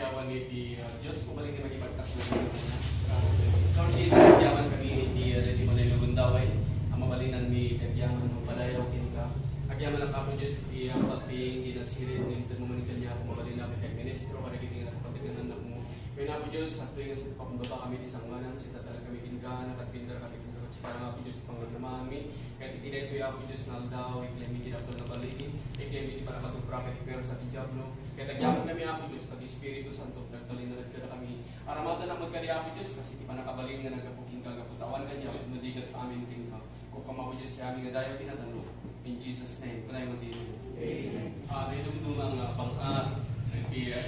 yawan iti Diyos kung balik na magipagkasyon na Lord Jesus, yaman kami iti mo na nagundaway ang mabalinan mi kagyaman mo padayaw kinka agyaman ang kapo Diyos iti ang pagting inasirin ng tagmumanikan niya kung mabalin namin kay ministro para kiting nakapatiganan na mo kaya na po Diyos at tuwing sa pakumbaba kami di sangganan sita talaga kami kinkahan at pindar kami kinkahan para nga po Diyos pangnamami kahit itinay ko ya po Diyos na aldaw iklemi kinapol na balikin iklemi para matuprakit pero sa Diablo kaya tagyaman kami Apo Diyos, pati Espiritu Santo, nagtalinanad ka na kami. Aramatan na magkari Apo Diyos, kasi di pa nakabalin nga nagkapuking ka, kaputawan ka niya, madigat pa amin king ka. Kung kamapo Diyos, kaya aming adayo tinatanong. In Jesus' name, panay mo din. Amen. Naidumdumang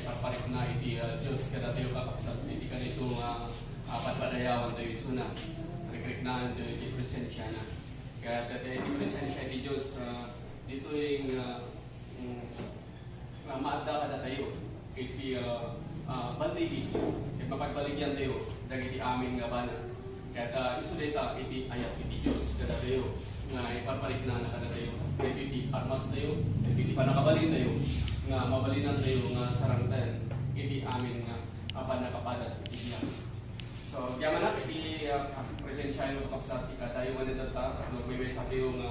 paparik na iti Diyos, kada tayo kakapsat, iti ka nitong patpadayawan tayo isuna. Rekreknaan tayo iti presensya na. Kaya tayo iti presensya iti Diyos, dito yung maadda ka na tayo iti bandigi iti mapagbaligyan tayo dagiti amin nga bana kaya isulita iti ayat iti Diyos kada tayo nga ipapalit na kada tayo kaya iti armas tayo iti panakabalin tayo nga mabalinan tayo nga sarangtan iti amin nga panakapadas iti diyan so yaman na iti presensya yung kapsat ika tayo manitata at may sabi yung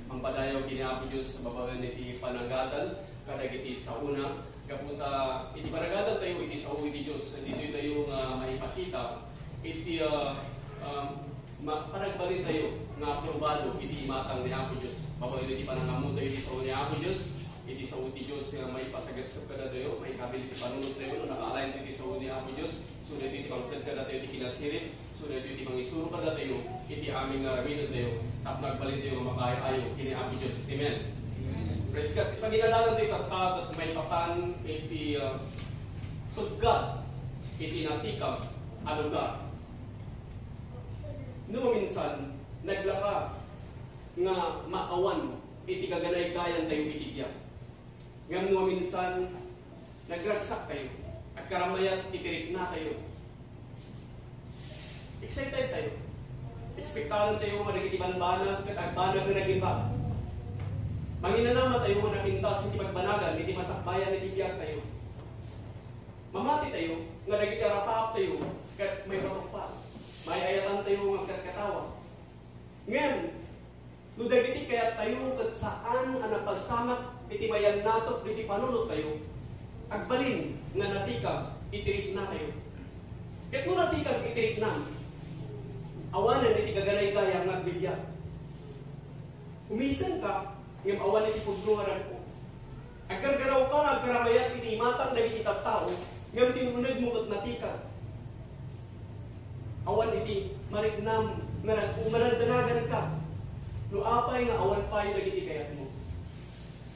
ang padayaw kini Apo Diyos sa babagan iti pananggatal kadagiti sa una kapunta iti panagada tayo iti sa iti Diyos dito tayo nga maipakita iti panagbalin tayo nga aprobado iti matang ni Apo Diyos babaw iti panangamu tayo iti sa ni Apo Diyos iti sa iti Diyos nga maipasagap-sap kada tayo maikabilit iti panunod tayo naka-align iti sa ni Apo Diyos sunod iti pangpred kada tayo iti kinasirit sunod iti pangisuro kada tayo iti aming raminod tayo tap nagbalin tayo makaayayo kini Apo Diyos. Amen. Praise God. Pag inalalan tayo katat at may papan iti tuggat iti natikam alugar. No minsan naglaka nga maawan iti kaganay-kayan tayo iti diya. Ngam no minsan nagragsak tayo at karamayat itirik na tayo. Excited tayo. Ekspektahan tayo madagiti banbanag at agbanag na naging ba. Manginanamat tayo na pintas, hindi magbanagan, hindi masakbayan, hindi biyak tayo. Mamati tayo, nga naging karapap tayo, kat may ratok pa. May ayatan tayo ng katawa. Ngayon, nudagiti kaya tayo kat saan ang napasamak, iti mayan nato, iti panunod tayo. Agbalin, nga natikag, itirik na tayo. Kat nung natikag, itirik na, awanan, iti gaganay-gaya, nagbibiyak. Umisan ka, ngam awan iti pagdungaran ko. Agkargaraw ka, agkaramayat iti matang naging itatao, ngam tinunod mo kat natika. Awan iti marignam, marandanagan ka. Luapay nga awan pa yung naging ikayat mo.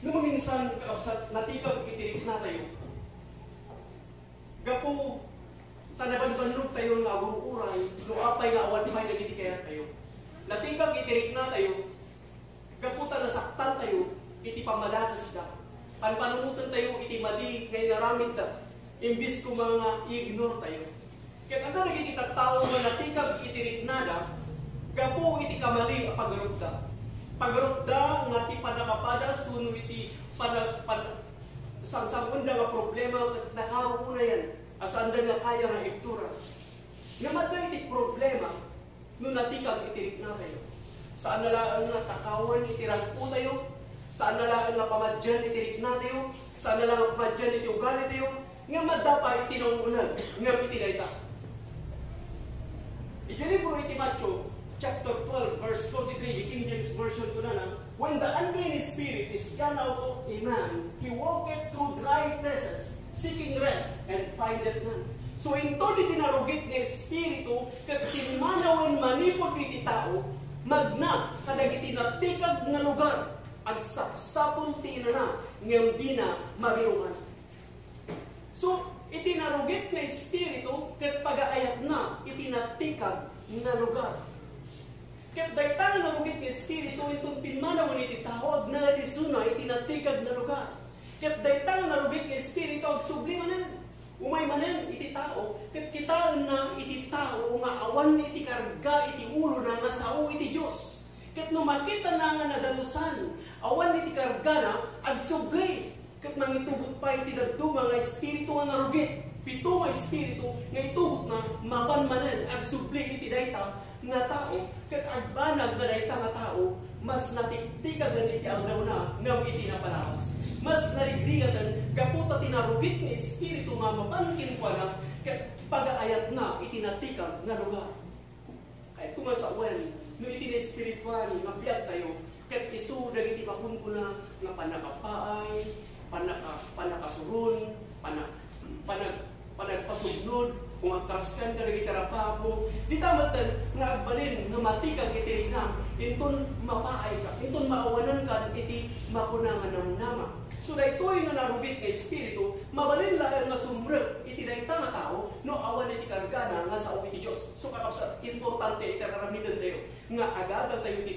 Nung minsan, kakapsat, natikag itirik na tayo. Gapo, tanaban-banlog tayo nga agururay, luapay nga awan pa yung naging ikayat tayo. Natikag itirik na tayo, kaputa nasaktan tayo, iti pamalatas ka. Panpanunutan tayo, iti mali, ngay naramid ka. Imbis ko mga i-ignore tayo. Kaya kanta naging itatao na natikag itirik nada, kapu iti kamali pagarugda. Pagarugda nga ti panakapada, suno iti sang-sangunda nga problema, nakaro na yan. Asanda nga kaya nga iktura. Naman iti problema, nung natikag itirik na tayo. Saan nalaan nga takawan itirang po tayo? Saan nalaan nga pamadyan itirik na tayo? Saan nalaan nga pamadyan iti ugali tayo? Nga madapa itinungunan, nga itinayta. Iti libro iti Matthew, chapter 12, verse 43, King James Version ko na when the unclean spirit is gone out of a man, he walketh through dry places, seeking rest, and findeth none. So ito di tinarugit nga espiritu, kat tinmanawan manipod iti tao, magna kadagiti natikag nga lugar ag sapsapon ti na ngem di na magiungan. So iti narugit nga espiritu ket pagaayat na iti natikag nga lugar. Ket dayta narugit nga espiritu itong pinmanawan iti tao ag naadisuna iti natikag nga lugar. Ket dayta narugit nga espiritu ag sublimanen umay manen iti tao, ket kita na iti tao nga awan iti karga iti ulo na nasao iti Diyos. Ket no makita na nga nadalusan, awan iti karga na agsugay, ket mangitugot pa iti daduma nga espiritu nga narugit. Pito nga espiritu nga itugot na mapanmanan ag subli iti dayta nga tao ket agbanag nga dayta nga tao mas natiktigagan iti aldaw na ngam iti napalawas. Mas narigdigagan kaputa tinarugit nga espiritu nga mapangkin kwa na ket pagaayat na iti natikag nga lugar. Kaya kung masawan no iti na espiritual nga biyag tayo ket isu dagiti pakunkuna nga panakapaay, panakasurun, panagpasugnod, kung agkaraskan ka dagiti rapapo, di tamatan nga agbalin nga matikag iti rignam, inton mapaay ka, inton maawanan ka iti makunangan ng nama. So daytoy nga narugit nga espiritu, mabalin lang nga sumrek iti dayta nga tao, no awan iti kargana nga sao iti Dios. So kakabsa importante iti raramidan tayo nga agadan tayo iti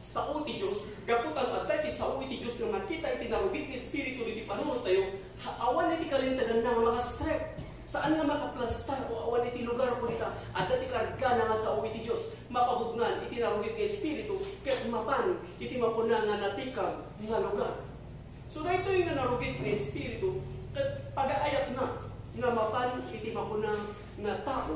sao iti Dios, gaputan at iti sao iti Dios nga makita iti narugit nga espiritu iti panunod tayo, awan iti kalintagan na nga makastrep. Saan nga makaplastar o awan iti lugar po nita at iti kargana nga sao iti Dios, mapabugnan iti narugit nga espiritu, ket mapan iti mapuna nga natikag nga lugar. So dahito yung narugit nga espiritu, pag-aayat na nga mapan iti mapuna nga tao,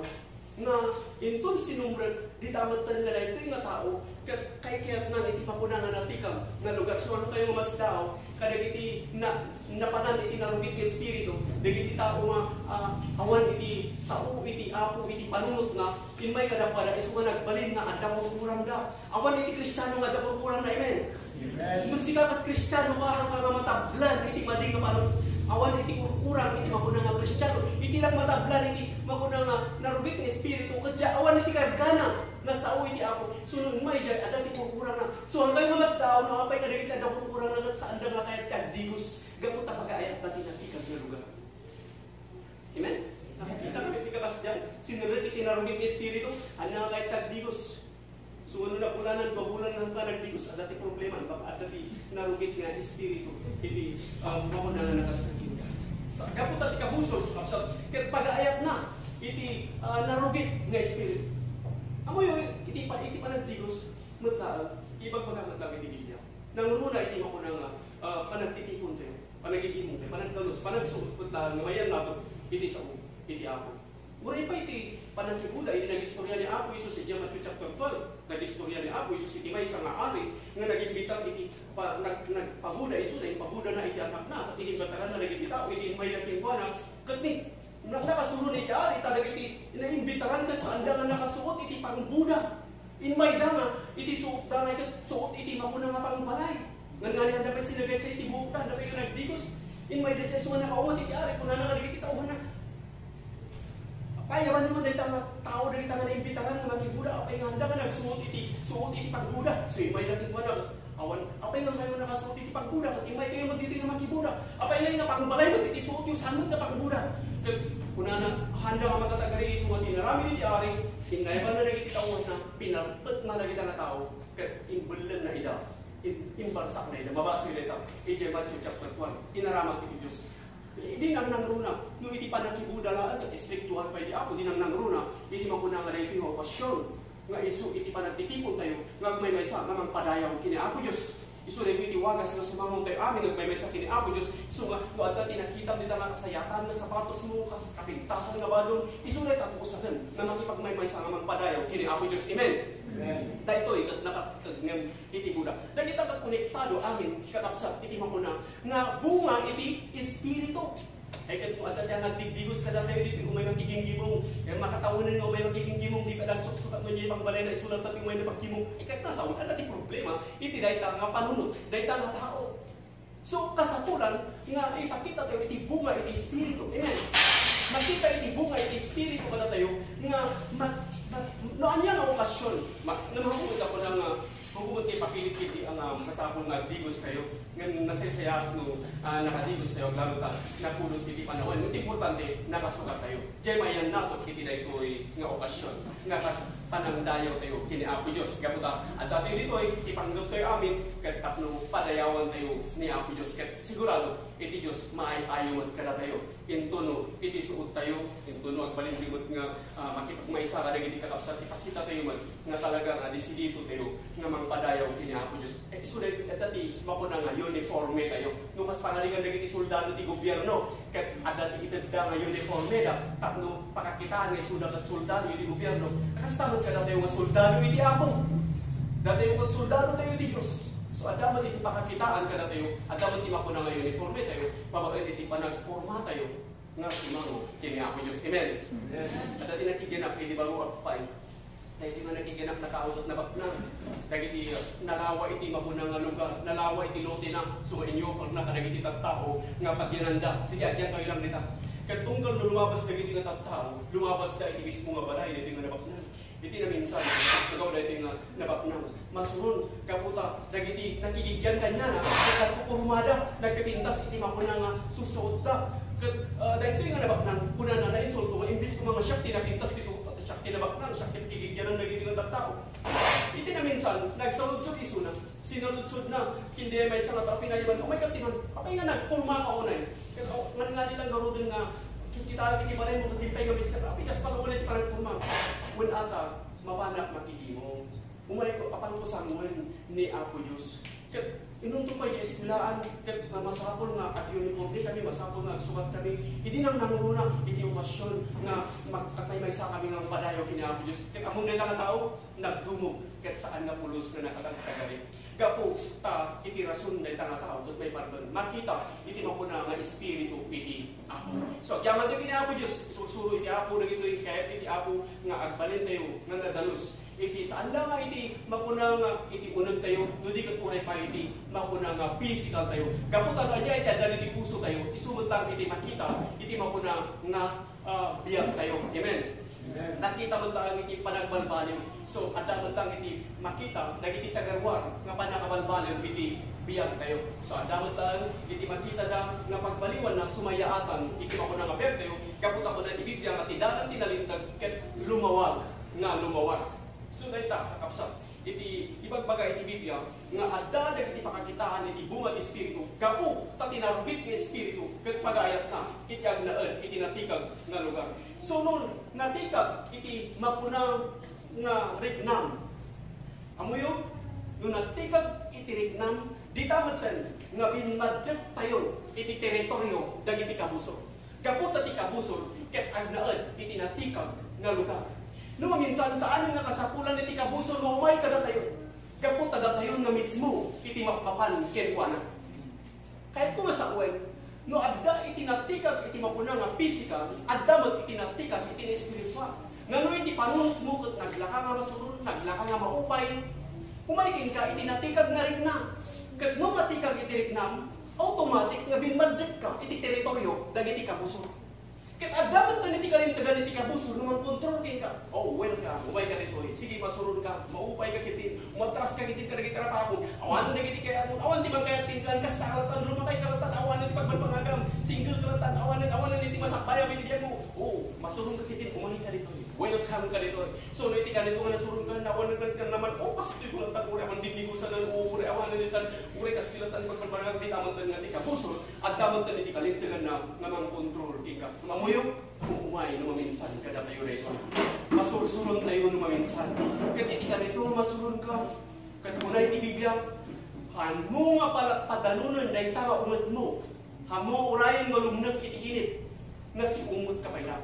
nga inton sinumrag, di tamatan nga dahito yung nga tao, kay kayat na iti mapuna nga natikang nga lugar. So ano kayo mas daw, kadag iti napanan iti narugit nga espiritu, dagiti tao nga awan iti sao, iti apo, iti panunot nga, inmay kadapada, iso nga nagbalin nga adapor kurang da. Awan iti Kristiyano nga adapor kurang na, amen? Musika kat Kristiyano ka ang nga matablan iti mading nga panon awan iti kurang iti makuna nga Kristiyano iti lang matablan iti makuna nga narugit nga espiritu kadya awan iti kargana nga sao iti ako sunod may jay ada iti kurang na so hanggang nga mas daw nakapay kadagit ada kurang na sa anda nga kayat kagdigos gamot ang pag-aayat natin natin kag lugar. Amen? Nakikita kami iti kapas dyan sinunod iti narugit nga espiritu ano nga kayat kagdigos. So ano na pulanan, babulan ng nagdigos at dati problema, baka at dati narugit nga espiritu, hindi mamuna na nakasagin ka. Kapot at ikabusog, kaya pag-aayat na, iti narugit nga espiritu. Amo yung iti panagdigos, matlaag, ibagbaga iti Biblia. Nanguruna iti makuna nga, panagtitipon tayo, panagigimong tayo, panagdalos, panagsuot, matlaag, ngamayan nato, iti sa iti ako. Muray pa iti panagkibuda, iti nag-istorya ni Apo Isus sa Matthew chapter 12. Nag-istorya ni Apo Isus iti may isang ari nga nag-imbitang iti nagpabuda Isus, iti pabuda na iti anak na, at iti bataran na nag-imbitaw, iti may nagingwa na, katni, nakasunod iti ari, talag iti naimbitaran kat sa anda nga nakasuot iti pangbuda. Inmay da nga, iti suot da nga suot iti mapuna nga pangbalay. Nga nga na sinagay sa iti bukta, na kayo nagdigos. Inmay da dyan suwan nakaumat iti ari, kung na nagigitauhan na. Payawan naman dahil tao dahil nga naimbitaran nga magigbuda, apay nga handa ka nagsuot iti pagbuda. So imay natin ko na, awan, apay nga kayo nakasuot iti pagbuda, at imay kayo magditi nga magigbuda. Apay nga pangbalay mo, iti suot yung sanod na pagbuda. Kung na handa ka matatagari iso nga tinarami iti ari, hinayban na nagititawon na, pinarpet na nagita nga tao, kat imbalan na ida, imbarsak na ida, mabasa ila ita, iti Matthew chapter 1, tinaramak iti Diyos. Di nang nangruna, no iti panakibuda laan kat espiritual pa iti ako, di nang nangruna, iti maguna nga na iti pasyon, nga iso iti panagtitipon tayo, nga may sa namang padayaw kini ako Diyos. Iso na iti wagas nga sumamon tayo amin, nagmay sa kini ako Diyos. Iso nga, doon dati nakita nila nga kasayatan na sapatos mo, kapintasan nga badong, iso na ito usahan, na makipagmay sa namang padayaw kini ako Diyos. Amen? Dahito ikat nakatagngam iti buda. Nagita ka konektado amin kakapsat iti makuna nga bunga iti espiritu. Ay kat kung adat yan nagdigdigos ka lang tayo dito umay magiging-gimong makatawanan nga umay magiging-gimong di ka lang sukat mo niya ipangbalay na isulat pati umay na pagkimong. Ay kat nasa adat iti problema iti dahita nga panunod, dahita nga tao. So kasatulan nga ipakita tayo iti bunga iti espiritu. Amen. Makita iti bunga iti espiritu kada tayo nga noan yan ang okasyon. Namahugod ako ng magugod kayo pakilit-kiti ang kasapon nga digos kayo. Ngayon nasaysayak no nakadigos tayo. Lalo ta napulot kiti panawan. Ito importante nakasugat tayo. Diyan mayan nato kiti na ito nga okasyon. Nga panangdayaw tayo kini Apo Diyos. Gaputa at dati dito ipangdot tayo amin kat tapno padayawan tayo ni Apo Diyos. Kat sigurado iti Diyos maayayon kada tayo. Intuno, iti suot tayo, intuno ang balindigot nga makipagmaysa ka dagiti kakapsat, ipakita tayo man nga talaga nga disidito tayo nga mangpadayaw kini Apo Diyos. Sulit dati mapuna nga uniforme tayo. No mas pangaligan dagiti soldado ti gobyerno, ket adati itedda nga uniforme da tapno pakakitaan nga sudat at soldado ti gobyerno. Kastamot kada tayo nga soldado iti Apo. Dati yung soldado tayo iti Diyos. So adaman iti pakakitaan kada tayo, adaman iti mapuna nga uniforme tayo, pabagat iti panagporma tayo nga simango kini Apo Diyos. Amen. At iti nakiginap iti bago apay. Dahil iti nga nakiginap nakautot na baknang. Dahil iti nalawa iti mapuna nga lugar, nalawa iti lote na, so inyo pag nakadagiti tao nga pagyananda. Sige, adyan kayo lang nita. Katunggal no lumabas dagiti nga tao, lumabas da iti mismo nga balay, iti nga nabaknang. Iti na minsan, nagaw na iti nga nabaknang. Masurun, kaputa, dagiti nakigigyan kanya na, nagpupurmada, nagpipintas iti mapuna nga susuot da. Dahil ito yung nabaknang, puna na na-insulto, imbis ko mga syakti na pintas kisuot at syakti nabaknang, syakti nakigigyan ng nagiging ang tao. Iti na minsan, nagsaludsod iso na, sinaludsod na, hindi may sangat ang pinayaman, o may katiman, apay nga nagpurma ka unay. Nga nilang garudin nga, kita kikibalay mo, hindi pa yung miskat, apay kas pag-ulit parang purma. When ata, mapanak makikimo. Umay ko, apan ko sanguin ni Apo Diyos. Kat inunto pa yung eskulaan, kat masapol nga at uniform di kami, masapol nga agsugat kami. Hindi nang nanguruna, hindi okasyon nga magkatay sa kami ng padayo kini Apo Diyos. Kat among nila nga tao, nagdumog, kat saan nga pulos na nakatagkagalit. Gapo, ta, iti rason na itang tao, doon may pardon. Makita, iti mapuna nga espiritu, iti Apo. So, yaman din kini Apo Diyos, susuro iti Apo na ito, kaya iti Apo nga agbalin tayo, nga nadalos. Iti saan lang nga iti mapuna nga iti unag tayo, hindi ka tunay pa iti mapuna nga physical tayo. Kaputan na niya iti adal iti puso tayo, isumot lang iti makita, iti mapuna nga biyag tayo. Amen. Nakita mo lang iti panagbalbaliw. So, adal mo lang iti makita, nagiti tagarwar, nga panagabalbaliw iti biyag tayo. So, adal mo lang iti makita na nga pagbaliwan na sumayaatan, iti mapuna nga biyag tayo, kaputan ko na iti bibiyang at idalang tinalintag, ket lumawag nga lumawag. So dahil kakapsat, iti ibagbaga iti Biblia, nga adadag iti pakakitaan iti bunga espiritu, kapu, ta tinarugit ni espiritu, ket pagayat na, iti agnaed, iti natikag nga lugar. So noon, natikag, iti mapuna nga rignam. Amuyo, noon natikag iti rignam, di tamatan, nga binmadyak tayo, iti teritoryo, dagiti kabusor. Kapu ta ti kabusor, ket agnaed, iti natikag nga lugar. No maminsan saan nga kasapulan iti kabusor mo umay kada tayo. Kaputa da tayo nga mismo iti mapapan kenkuana. Kahit kung masakwen, no adda iti natikag iti mapuna nga physical, adda mat iti natikag iti spiritual. Ngano iti panunot mo ket naglaka nga masurun, naglaka nga maupay. Umalikin ka iti natikag nga rigna. Ket no matikag iti rignam, automatic nga binmadek ka iti teritoryo dagiti kabusor. Ket adaman to niti kalintagan niti kabusor naman kontrol kin ka. Oh, welcome. Umay ka dito. Sige masurun ka. Maupay ka kitin. Matras ka kitin ka dagiti rapako. Awan dagiti kaya mo. Awan di man kaya tingkan kas kalatan lumatay kalatan awan niti pagbalpangagam. Single kalatan awan niti masakbaya binibiyag mo. Oh, masurun ka kitin. Umay ka dito. Welcome ka dito. So niti ka dito nga nasurun ka awan ka naman. Oh, pastoy ko lang uri aman dinnigo sa uri awan niti san uri kas kilatan pagbalpangagam bitaman nga ti kabusor. Adaman to niti kalintagan na namang kontrol kin ka. Muyo, umay no maminsan kada tayo rito. Masursuron tayo no maminsan. Ket iti kanito masurun ka. Ket unay ti Biblia, hamo nga padalunon day tao umat mo. Hamo urayan malumnag iti init nga si umot ka payla.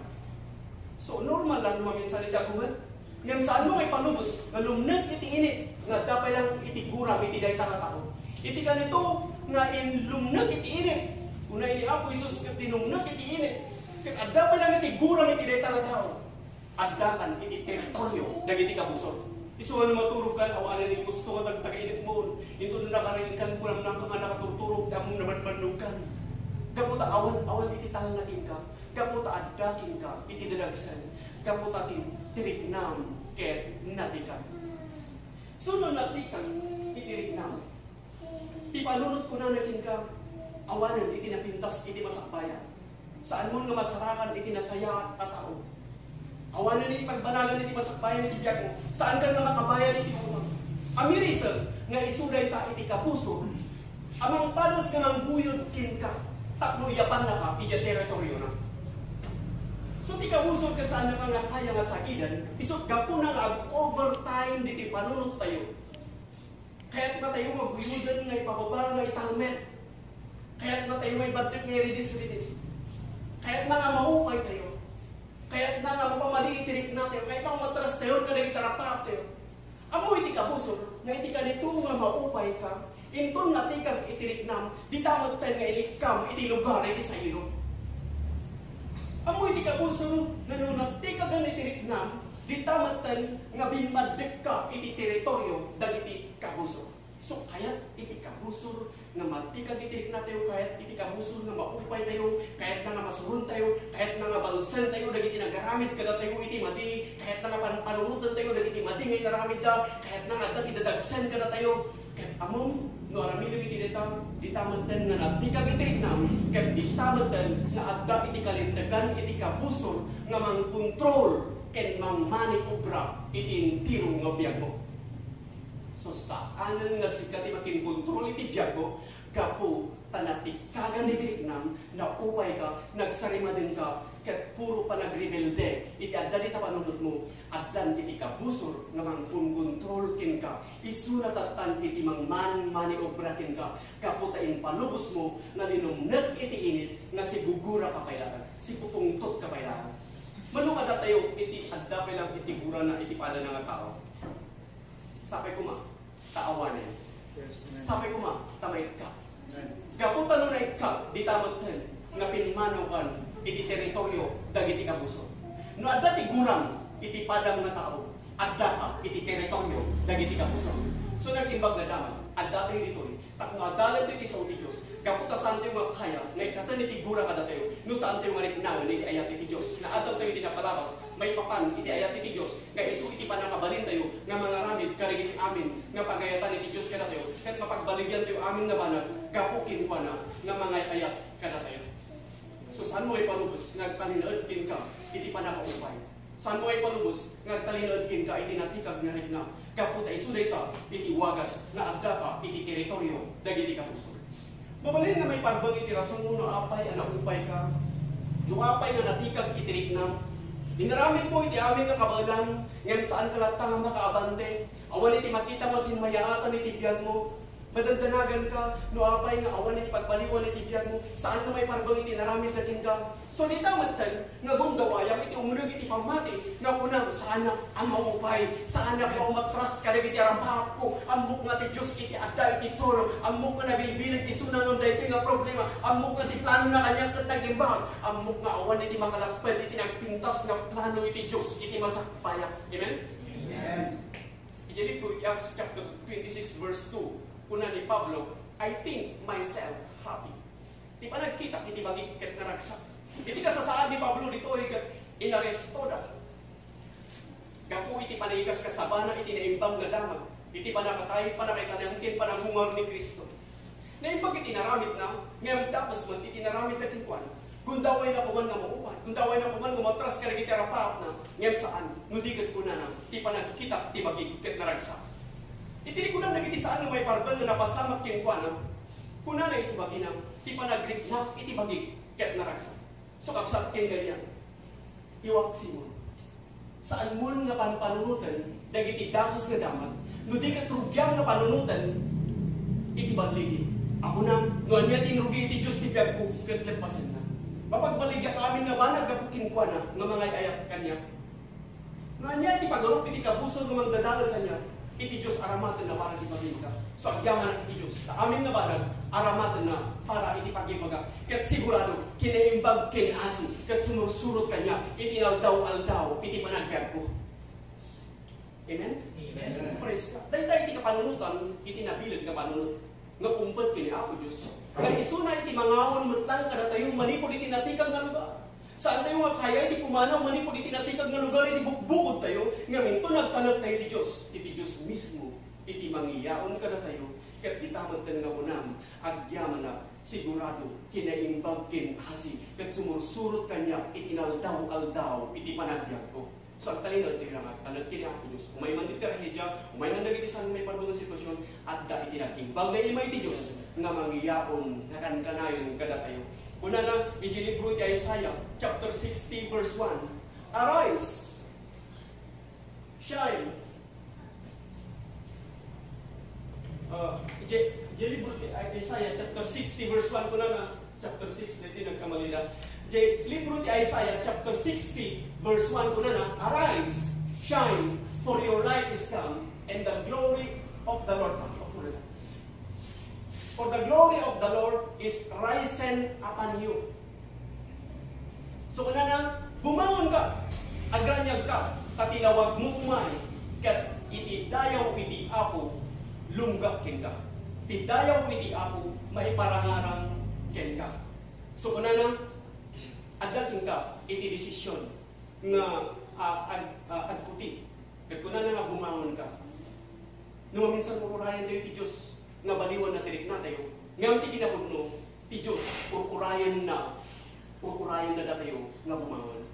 So normal lang no maminsan iti agumat. Ngem saan mo kay palubos nga lumnag iti init nga dapay lang iti guram iti day tao. Iti kanito nga lumnag iti init. Unay ni Apo Isus ket tinumnag iti init. Ket adda pa lang iti guram iti dayta nga tao. Adda kan iti teritoryo dagiti kabusor. Isuan maturog kan awan ni gusto ka tagtaginit mo. Ito na nakarin kan kulam nang nga nakaturturog among nabanbanukan. Kaputa awan iti talnakin ka. Kaputa addakin ka iti dalagsan. Kaputa tirignam ket natikan. Sunod natikan iti rignam. Ipalunot ko na nakin ka. Awanan iti napintas iti masakbayan. Saan mo nga masarakan iti nasaya at tao. Awanan iti pagbanagan iti masakbayan iti biyag mo. Saan ka nga makabayan iti umang. Amirisal nga isuday ta iti kapuso. Amang panos nga ng buyod kin ka. Takno yapan na ka, ija teritoryo na. So di ka usod ka saan na ka nga kaya nga sakidan, isot gapo na nga overtime diti panunot tayo. Kaya't na tayo magbuyudan nga ipababa nga italmet. Kaya't na tayo may badik nga ridis-ridis. Kaya't na nga maupay tayo. Kaya't na nga mapamali itirik natin. Kaya't na matras tayo ka na itarapap tayo. Amo iti ka busod, nga iti ka nito nga maupay ka, inton na tikag itirik nam, di tamag tayo nga ilikam iti lugar iti sa ilo. Amo iti ka busod, nga nung natikag nga itirik nam, di tamag tayo nga bimadek ka iti teritoryo dagiti kabusod. So kaya iti kabusod nga matikag itirik na tayo, kaya iti kabusod nga maupay tayo, kahit na nga masurun tayo, kahit na nga balsan tayo, dagiti nagaramid kada tayo iti madi, kahit na nga panunutan tayo, dagiti madi nga itaramid da, kahit na nga dagiti dadagsan kada tayo, kahit among no aramidong iti ditamantan nga natikag itirik na, kahit ditamantan nga adda iti kalindagan iti kabusod nga mangkontrol ken mangmani obra iti intiro nga biyag mo. So saanan nga sikat makin kontrol iti biyag mo, kapo tanatikagan ni Vietnam na upay ka, nagsarima din ka, kat puro pa nagrebelde, iti adda dita panunod mo, addan iti kabusor nga mangkontrol kin ka, isulat atan iti mani obra kin ka, kapo tain palubos mo, na linumnag iti init, na si gugura kapailangan, si pupungtot kapailangan. Manong adda tayo, iti adda lang iti gura na iti pada nga tao. Sabi ko ma, taawanin. Sabi ko ma, tamay ka. Kaputan nun ay ka, di tamagtan, nga pinmanaw kan, iti teritoryo, dagiti kabuso. No adda ti guram, iti padang nga tao, adda ka, iti teritoryo, dagiti kabuso. So nag-imbag na daman, adda tayo dito eh. Takno adalan dito sa uti Diyos, kaputa saan tayo mga kaya, nga ikatan iti gura kada tayo, no saan tayo nga nagnaon, iti ayat iti Diyos, na adaw tayo di napalabas, may papan, iti ayat iti Diyos, nga isu iti panakabalin tayo, nga mga ramid, karigit amin, nga pagayatan iti Diyos kada tayo, kahit mapagbaligyan tayo amin na banag, kapukin pa na, nga mga ayat kada tayo. So saan mo ay palubos, nagtalinoodkin ka, iti panakaupay. Saan mo ay palubos, nagtalinoodkin ka, iti natikag nga rin na, kaputa isulay ka, iti wagas, na agda ka, iti teritoryo, dagiti kapuso. Mabalin nga may pagbang iti rason mo na apay, anak upay ka, yung apay na natikag itirik na, dinaramit mo iti amin nga kabalan, ngayon saan kalatang ang nakaabante, awan iti makita mo sinmayaatan iti biyag mo, madandanagan ka, no apay nga awan iti pagbaliwan iti biyag mo, saan ka may pagbang iti naramit na ka. So di tamatan, nga gundawayang iti umunag iti pamati, nga kunang sana ang maupay, sana ko matras ka iti arampahap ko, amok nga ti Diyos iti adda iti toro, amok nga nabilbilag iti sunanon da ito nga problema, amok nga ti plano na kanyang katagimbang, amok nga awan iti makalakpad, iti nagpintas nga plano iti Diyos, iti masakpayak. Amen? Amen. Ijali po, Acts chapter 26 verse 2, kuna ni Pablo, I think myself happy. Di pa nagkita, iti magigit na ragsak. Iti kasasaan ni Pablo dito ay inaresto na. Gapo iti panaikas kasabana, iti naimbang na damag. Iti panakatay, panakaitanangkin, panangungar ni Kristo. Naimbag iti naramit na, ngayon tapos man iti naramit na kinkuan. Gundaway na kuman nga maupan, gundaway na kuman gumatras ka rin iti arapap na, ngayon saan, nudigat ko na ti panagkita, ti magigit na ragsak. Itiri ko na nagiti saan na may parban na napasamak kinkuan, kuna na iti baginam, ti panagritnak, iti magigit na ragsak. So kapsat ken ganyan. Iwaksi mo. Saan mo nga panunutan, dagiti dakas nga daman, no di ka trugyang nga panunutan, iti baligi. Ako nang, no anya tinrugi iti Diyos ti biyag ko, katlepasin na. Mapagbaligya ka amin nga ba, nagapukin ko na, nga mga ayat kanya. No anya iti pagarop, iti kabuso nga magdadakal kanya, iti Diyos aramatan na para di pagimbaga. So agyaman iti Diyos, na amin nga banag, aramatan na para iti pagimbaga. Kat sigurado, kinaimbag kinasi, kat sumursurot kanya, iti aldaw-aldaw, iti panagbiag ko. Amen? Amen. Praise God. Dahil iti kapanunutan, iti nabilag ka panunut, nga kumpad kini ako Diyos. Nga isuna iti mangawon matang kada tayo, manipod iti natikag nga lugar. Saan tayo nga kaya, iti pumanaw, manipod iti natikag nga lugar, iti bukbukod tayo, nga minto nagtanag tayo iti Diyos. Iti Diyos mismo, iti mangiyaon kada tayo, kat itamad tayo nga unam, agyaman na, sigurado, kinaimbag kinasi, kat sumursurot kanya, itinaldaw-aldaw, iti panagbiag ko. So, ang talinod, tinamat, tanad kini ako Diyos. Umay man iti rahedya, umay man nagitisan may parbunong sitwasyon, at da itinatimbag na ilmay iti Diyos, nga mangiyaon, nakankanayon kada tayo. Una na, ijilibro ti Isaiah, chapter 60, verse 1. Arise, shine. Ijilibro ti Isaiah, chapter 60, verse 1. Kuna na, chapter 6, dito nagkamalila. Libro ti Isaiah, chapter 60, verse 1. Kuna na, arise, shine, for your light is come, and the glory of the Lord. For the glory of the Lord is risen upon you. So kuna na, bumangon ka, agranyag ka, katilawag mo umay, kat iti dayaw iti apo, lunggak ken ka. Iti dayaw iti apo, maiparangarang ken ka. So kuna na, adating ka, iti desisyon nga agputi. Kat kuna na nga bumangon ka. Nung minsan mururayan tayo iti Diyos, nga baliwan na tirik na tayo. Ngayon ti kinabudno, ti Diyos, purkurayan na tayo nga bumangon.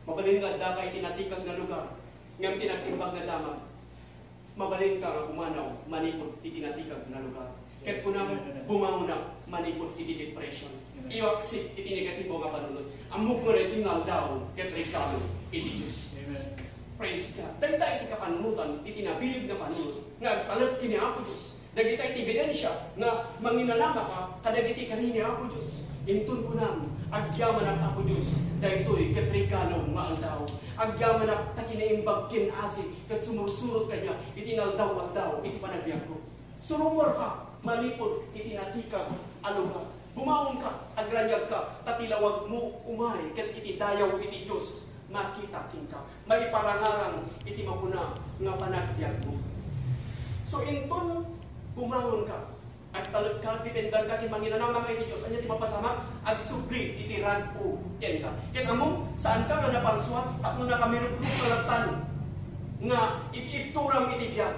Mabalin nga da kay tinatikag na lugar, ngayon tinatimbag na damag. Mabalin ka nga umanaw, manipod ti tinatikag na lugar. Kaya po naman bumangon na, manipod iti depression. Iwaksik iti negatibo nga panunod. Amok mo rin tingal daw, kaya regalo iti Diyos. Praise God. Dahil tayo iti kapanunutan, iti nabilig na panunod, nga talag kini Apo Diyos. Dagiti iti ebidensya na manginalama ka, kadagiti kanini Apo Diyos. Intun ko nam, agyaman ang Apo Diyos, dahito'y katrigalo nga aldaw. Agyaman ang takinaimbag kinasi, kat sumusurot kanya, itinaldaw-aldaw, iti panagbiag ko. Surumor ka, manipod, itinatikag, along ka. Bumaon ka, agranyag ka, tatilawag mo umay, kat iti dayaw iti Diyos, makita king ka. Maiparangarang iti mapuna nga panagbiag mo. So intun, bumangon ka, at talag ka, titendar ka, timanginanaw nga iti Diyos, anya ti mapasama, ag subli, itiran o, yan ka. Kaya among, saan ka nga naparsuat, takno na kami rupong kalatan, nga ituram itibiyag.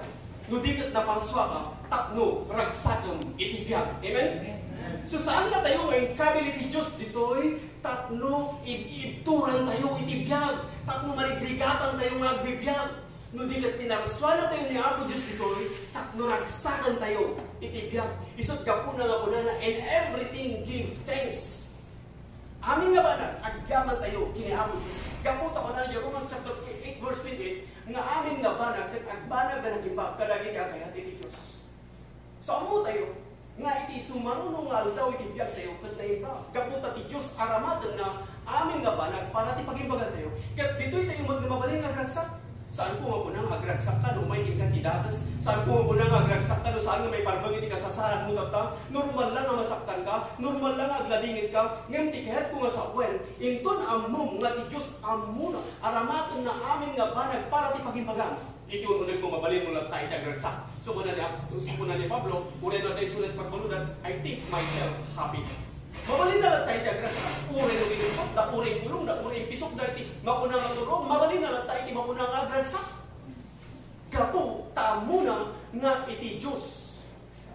No dikat naparsua ka, takno, ragsakam itibiyag. Amen? So saan na tayo, ang kabili ti Diyos, dito'y, takno, ituran tayo itibiyag. Takno, marigligatan tayo nga agbibiyag. No di kat pinarswala tayo ni Apo Diyos dito'y, takno ragsakan tayo, itibiyag. Isot ka po na nga po na and everything give thanks. Amin nga ba na, agyaman tayo, kini Apo Diyos. Kaputa ko na niya, Romans chapter 8, verse 28, nga amin nga ba na, kat agbanag na nagimbag, kadagi ka kaya iti Diyos. So amo tayo, nga iti sumanunong nga daw itibiyag tayo, kat na iba. Kaputa ti Diyos, aramadan na, amin nga ba na, para ti pagimbagan tayo. Kat dito'y tayo magmabalin nga gragsak. Saan po nga po agragsak ka nung may kandidatas? Saan po nga po agragsak ka nung saan nga may parbagit ka sasaran mo tapta? Normal lang nga masaktan ka, normal lang nga agladingit ka, ngayon tikahet po nga sa uwen, inton amum nga ti Diyos amuna, aramaton na amin nga banag para ti pagimbagan. Ito mo mabalin mo lang tayo agragsak. So po na ni Pablo, ulit na tayo sulat pagbaludan, I think myself happy. Mabalin na lang tayo agragsak. Uri nung inipot, da uri gulong, da uri pisok, da iti mapunang aturong, mabalin na lang tayo iti mapunang agragsak. Kapo, tamo na nga iti Diyos.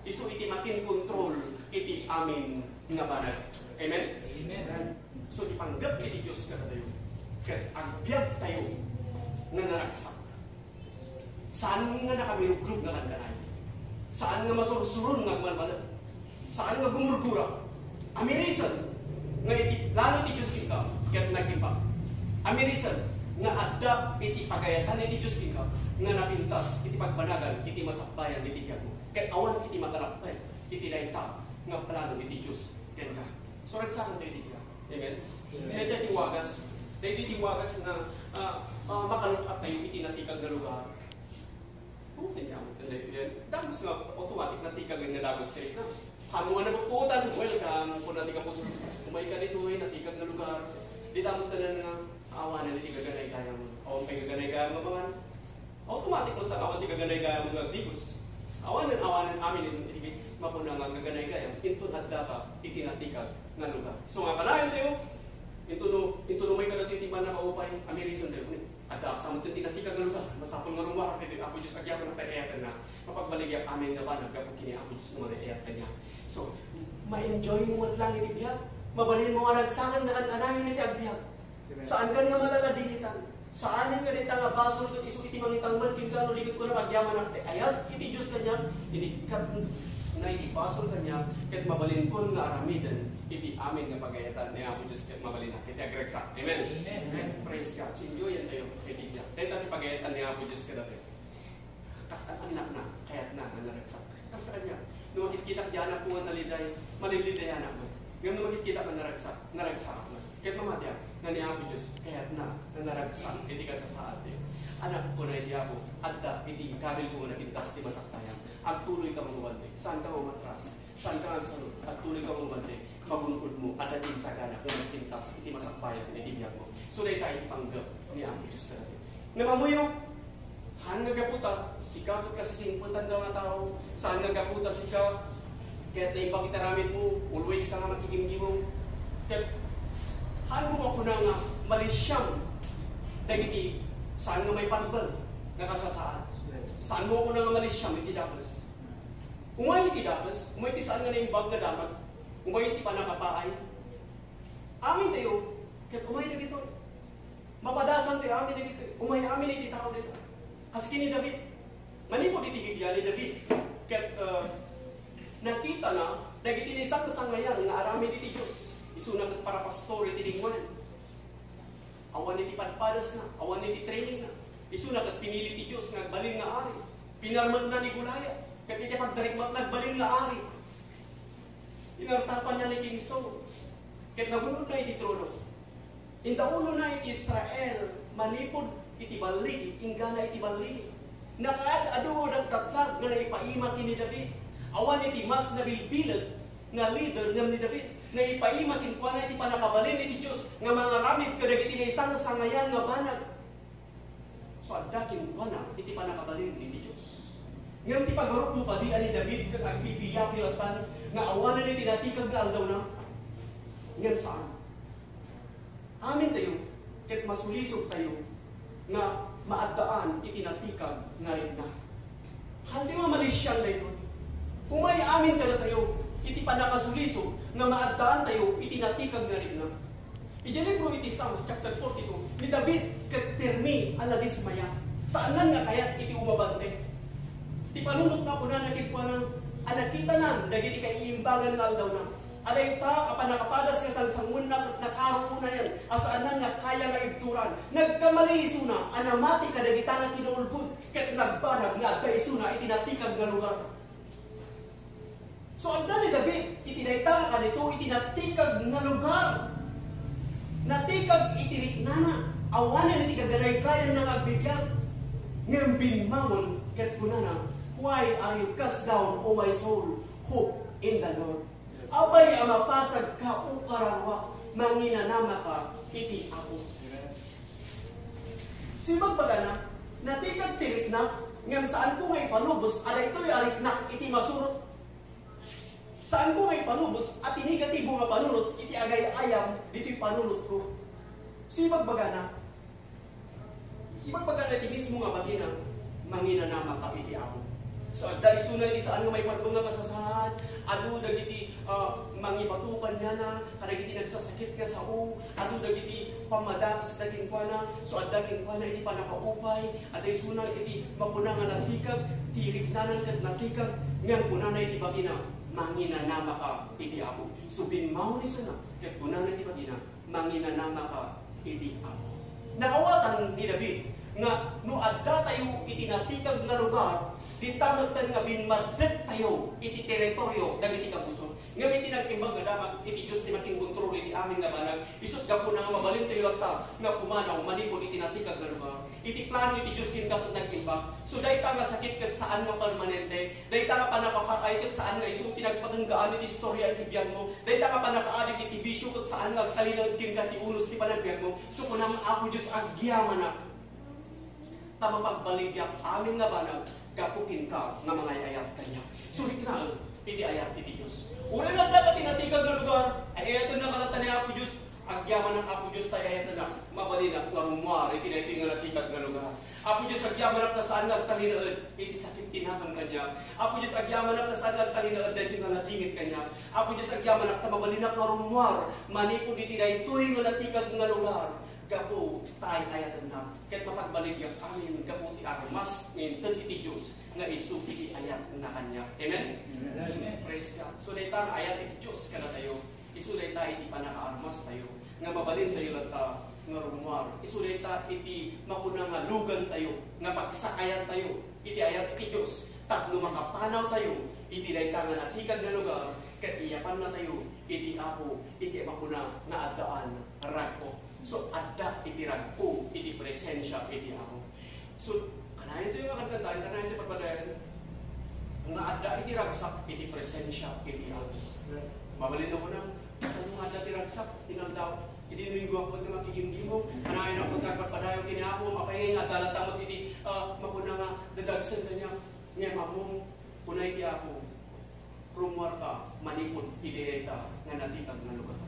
Isu iti makin control, iti amin nga banag. Amen? Amen. So ipanggap iti Diyos ka tayo. Kat agbyag tayo nga naragsak. Saan nga nakamirugrup nga kandanay? Saan nga masursurun nga malbalag? Saan nga gumurgura? Amirisan nga iti lalo ti Diyos kita ket nagimba. Amirisan nga adda iti pagayatan iti Diyos kita nga napintas iti pagbanagan iti masakbayan iti gago. Ket awan iti matalapay iti layta nga plano iti Diyos ken ka. So ragsakan tayo iti ka. Amen. Dahil iti wagas na makalukat tayo iti natikag na lugar. Hindi ako talaga. Damos nga automatic natikag nga dagos tayo na. Hamo nga napuputan, welcome. Kung natin ka po umay ka nito ay natikag na lugar. Di damot na nga awanan na tigaganay kaya mo. O may gaganay kaya mo mga automatic mo takawan tigaganay kaya mo nga digos. Awanan amin hindi mapuna nga gaganay kaya. Ito nadda ka, itinatikag na lugar. So nga kalayan tayo, ito no may kadatitigman na maupay, Amerison tayo. Adda sa mga tinatikag na lugar. Masapon nga rumah, kaya Apo Diyos agyapan na tayo na kapagbaligyan amin nga ba, nagkapag kini Apo Diyos na mga niya. So, ma-enjoy mo at lang itibiyag. Mabalin mo nga ragsangan na anayin iti agbyag. Saan ka nga malaladilitan? Saan nga rin nga basol kat iso iti mangitang malking ka no likod ko na magyaman ang ayat iti Diyos kanya, inikat na iti basol kanya, kat mabalin ko nga aramidan iti amin nga pagayatan ni Apo Diyos ket mabalina iti agreksa. Amen. Amen. Praise God. Enjoyan tayo iti diya. Dahil tayo pagayatan ni Apo Diyos kadati. Kastaan ang anak na, kaya't na naragsak. Kastaan niya. Nung makikita diyan na po ang naliday, malilidayan ako. Ngayon nung makikita ka naragsak na. Kaya't mamadya, nga ni Apo Diyos, kaya't na naragsak. Iti ka sa saat eh. Anak ko na iti ako, adda, iti kabil ko na kintas, ti masaktayan. Agtuloy ka mangubante. Saan ka umatras? Saan ka agsalot? Agtuloy ka mangubante. Magunod mo, adating sa gana, kung nagpintas, iti masakbayan, iti biyag mo. So, na iti panggap ni Apo Diyos ka natin. Namamuyo, han nga gaputa, sikapot ka sa singputan daw na tao, saan nga gaputa sika, kaya't na ibang itaramit mo, always ka nga makikimgimong. Kaya't, han mo ako na nga, malisyam, dagiti, saan nga may panbal, nakasasaan. Saan mo ako na nga malisyam, iti dapas. Umay iti dapas, umay iti saan nga na yung bag na dapat, umay iti panakapaay. Amin tayo, kaya't umay na dito. Mapadasan tayo, amin na dito. Umay amin iti tao dito. Kasi kini David, malipod itigigyan ni David. Kaya't nakita na, dahil tinisang kasangayan na aramid iti Diyos. Isunag para pastor iti lingwanan. Awan iti padpadas na, awan iti training na. Isunag at pinili ti Diyos nga balin nga ari. Pinarmat na ni Gulaya. Kaya't iti pagdarikmat nagbalin nga ari. Inartapan na ni King Saul. Kaya't nagunod na iti trono. Indaulo na iti Israel, malipod iti balik, ingana iti balik. Nakaad adu nagtatlag nga naipaimat ni David. Awan iti mas nabilbilag nga leader ng ni David. Naipaimat in kuana iti panakabalin iti Diyos nga mga ramid kadagiti na isang sangayan nga banag. So adakin kuana iti panakabalin iti Diyos. Ngayon ti pagurok mo padian ni David kag agpipiyapilatan nga awanan iti natikag nga aldaw na. Ngayon saan? Amin tayo, ket masulisog tayo nga maadaan itinatikag nga rin na. Handi mo malisyan na ito. Kung may amin ka na tayo, iti panakasulisog nga maadaan tayo itinatikag nga rin na. Iyan libro iti Psalms chapter 42, ni David ket pirmi anadismaya. Saanan nga kayat iti umabante? Ti panunot na po na nakikwa ng anakita na, dagiti kay iimbangan na aldaw na. Aday ta, apanakapadas nga sansangun na nakaro na yan, asaanan nga kaya nga igturan. Nagkamali isuna, anamati ka dagita nga tinuulgod, ket nagbanag nga daisuna itinatikag nga lugar. So ang ni David, itinayta ka nito, itinatikag nga lugar. Natikag itiriknana, awanan iti kagaray kaya nga agbibiyag. Ngayon binmangon, ket kunana, why are you cast down, O my soul? Hope in the Lord. Abay ang mapasag ka o karangwa, manginanama ka, iti ako. Sibag baga na, natikag tirik na, ngam saan ko ngay panubos, ada ito'y arik na, iti masurot. Saan ko ngay panubos, at inigatibo nga panunot, iti agay ayam, dito'y panunot ko. Sibag baga na, ibag baga na iti mismo nga bagina, manginanama ka, iti ako. So, dahil sunay saan nga may parbunga kasasahan, adu dagiti mangibatukan niya na, karagiti nagsasakit ka sa u, adu dagiti pamadakis daging kwa na, so daging kwa na iti panakaupay, at ay sunay iti mapunangan natikag, tiriknanan kat natikag, ngayon punanay iti bagina, manginanama ka iti ako. So binmaw ni sana, kat punanay iti bagina, manginanama ka iti ako. Naawatan ni David, nga no adda tayo iti natikag nga lugar, dintamagtan nga binmaddet tayo iti teritoryo dagiti kapuso. Nga iti nagtimbag nga dapat iti Diyos ti mating kontrol iti amin nga banag. Isut ka po na nga mabalin tayo agta nga pumanaw manipod iti natikag nga lugar. Iti plano iti Diyos kin kapag nagtimbag. So dahi ta nga sakit kat saan nga permanente. Dahi ta nga panakapakay kat saan nga iso tinagpaganggaan iti istorya iti biyan mo. Dahi ta nga panakaadik iti bisyo kat saan nga kalinag kin ti unos ti panagbiyan mo. So kunang ako Diyos agyaman na tama pagbaligyak amin nga banag, kapukin ka nga mga ayat kanya. Sulit na iti ayat iti Diyos. Una na dapat tinatikag na lugar, ay ayato na kalata ni Apo Diyos, agyaman ng Apo Diyos tayo ayato na, mabalina, lamumari, tinaiting nga natikag na lugar. Apo Diyos, agyaman na saan nagtalinaad, iti sakit tinakam kanya. Apo Diyos, agyaman na saan nagtalinaad, dahil nga natingit kanya. Apo Diyos, agyaman na mabalinak na rumwar, manipod iti na ito'y nga natikag nga lugar. Gapo tayo ayatan na, kahit mapagbalik yung amin, gapo ti ako, mas mintan iti Diyos, nga isu iti ayat na kanya. Amen? Amen. Praise God. So, dahil ayat iti Diyos ka na tayo, Isulay ta iti panakaarmas tayo. Nga mabalin tayo lang ta nga rumwar. Isulay ta iti makuna nga lugan tayo. Nga pagsakayan tayo. Iti ayat iti Diyos. Tapno makapanaw tayo. Iti dayta nga natikag na lugar. Kat iyapan na tayo. Iti apo. Iti makuna nga adaan. Ragko. So adda iti ragko. Iti presensya iti apo. So kanayin tayo nga kantantaan. Kanayin tayo pagpadayan. Nga adda iti ragsak. Iti presensya iti apo. Mabalin na mo na. Saan mo adda iti ragsak? Tinang daw. Hindi linggo ako na makikindi mo. Kanain ako nagpapadayo kinako. Mapahingay nga dalatamot iti mapuna nga dadagsan na niya. Niya mamong punay ti ako. Rumor ka manipod idireta nga natikag nga lugar.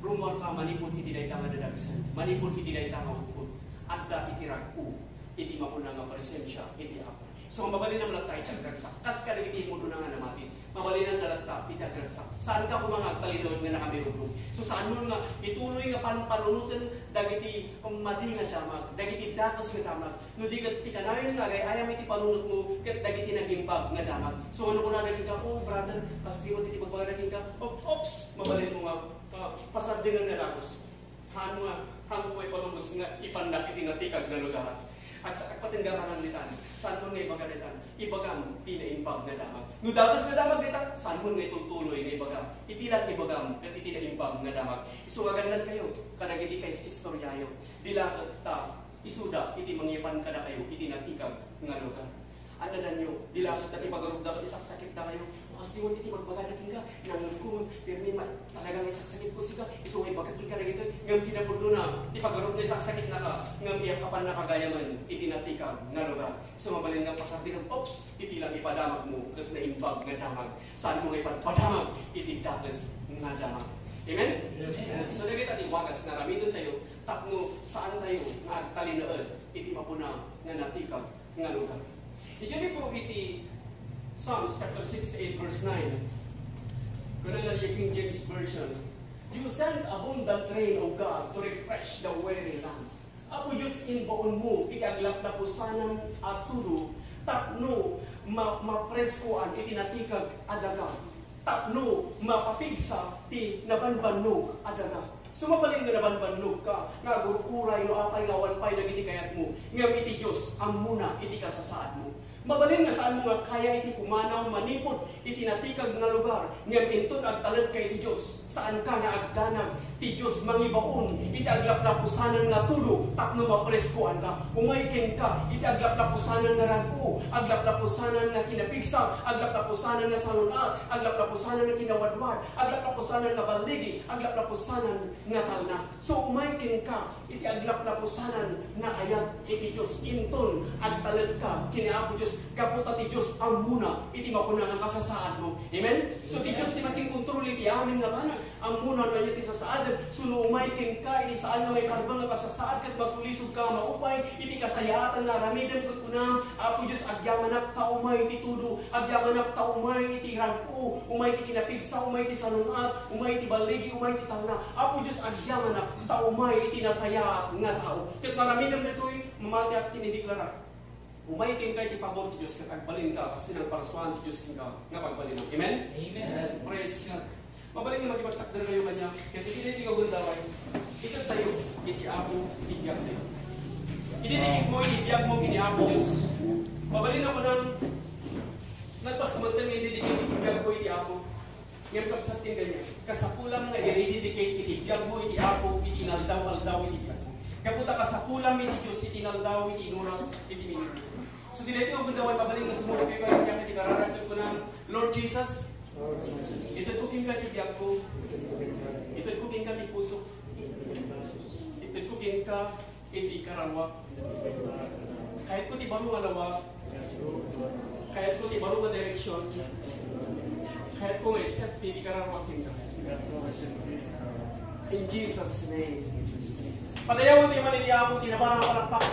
Rumor ka manipod idireta nga dadagsan. Manipod idireta nga upod. Adda itiragpo. Iti mapuna nga presensya iti ako. So ang mabalin naman tayo itagagsak. Kas ka nagiti mo doon na nga namatin. Mabalinan na lang ta, itagagsak. Saan ka kumangag talinood nga nakamirugong? So saan mo nga ituloy nga panunutan dagiti madi nga damag, dagiti datos nga damag. No di ka tikanayon nga ayam iti panunot mo ket dagiti nagimbag nga damag. So ano ko na naging ka, oh brother, pasti mo titi pagbaga naging ka, oops, mabalin mo nga pasad din nga datos. Haan nga, hanggang mo ipalubos nga ipandak iti natikag nga lugar. At sa patinggaran nitan, saan mo nga ibagalitan? Ibagam, tinaimbag na damag. No datos nga damag nitan, saan mo nga itutuloy nga ibagam? Itilang ibagam, at itinaimbag na damag. Isuwagandan kayo, kanagiti kayo istoryayo. Dila ta, isuda, iti mangyapan kada kayo, itinatikag nga lugar. Ano na nyo, dila dati pagarugda, isaksakit na kayo. Kasi mo iti magbaganating ka, nangunkun, pero may talagang isaksakit ko siya, isungay bagating ka na gito, ngam kinapulo na, ipagarog na isaksakit na ka, ngam iyakapan na kagayaman, itinatikag nga lugar. So mabalin nga pasabi ng, oops, iti lang ipadamag mo, kat na imbag nga damag. Saan mo nga ipadamag, iti datas nga damag. Amen? Yes. So nagkita iwagas na ramidon tayo, tapno saan tayo nga talinood, iti mapuna nga natikag nga lugar. Iti po iti Psalms chapter 68 verse 9. Kuna na King James Version. You send abundant rain, O God, to refresh the weary land. Apo Diyos inbaon mo, ikaglap na pusanan at tulo, tapno mapreskoan, itinatikag adaga. Tapno mapapigsa, ti nabanbanog adaga. Sumabaling nga nabanbanog ka, nga gurukuray no apay nga walpay na gitikayat mo, nga iti Diyos, ang muna, iti kasasaad mo. Mabalin nga saan mo nga kaya iti pumanaw manipod iti natikag nga lugar ngem inton agtalad kay ti Dios saan ka nga agdanag ti Dios mangibaon iti aglaplapusanan nga tulo tapno mapreskoan ka umayken ka iti aglaplapusanan nga ragpo aglaplapusanan nga kinapigsa aglaplapusanan nga salunat aglaplapusanan nga kinawadwad aglaplapusanan nga baligi aglaplapusanan nga talna so umayken ka iti aglaplapusanan nga ayat iti Dios inton agtalad ka kiniapo Dios kaputa ti Diyos ang muna, iti mapuna ang kasasaad mo. Amen? So ti Diyos ti mating kontrol iti amin nga banag. Ang muna na niya ti sasaad, sunumay king ka, iti saan nga may karbang nga kasasaad, kat masulisog ka maupay, iti kasayaatan nga ramidan kat kunang, Apo Diyos, agyamanak taumay iti tudo, agyamanak taumay iti ragpo, umay iti kinapigsa, umay iti salunat, umay iti baligi, umay iti talna. Apo Diyos, agyamanak taumay iti nasaya nga tao. Kat maramidan nito'y mamati at kinideklara. Umaykin kay ti pabor ti Diyos kat agbalin ka kasi nang parasuan ti Diyos kinka nga pagbalin. Amen? Amen. Praise God. Mabalin nga magipagtakdan kayo kanya. Kaya hindi ka gundaway. Ito tayo, iti Apo, itiyag tayo. Ididikit mo, itiyag mo, kini Apo Diyos. Mabalin ako ng nagpasumantang ididikit, itiyag mo, iti Apo. Ngayon kapsatin ganyan. Kasapulang na ididikit, itiyag mo, iti Apo, iti inaldaw-aldaw, iti Apo. Kaputa kasapulang iti Diyos, iti inaldaw, iti inuras, iti minuro. So dili ito ang gundaway pabaling na sumuro kayo kayo kaya ikararagdag ko ng Lord Jesus. Ito'y kuking ka tibiyag ko. Ito'y kuking ka ti puso. Ito'y kuking ka iti karawak. Kahit ko ti baro nga lawak. Kahit ko ti baro nga direksyon. Kahit ko nga isip ti karawak ka. In Jesus' name. Padayawan tayo maniliyapo, tinabarang palakpak.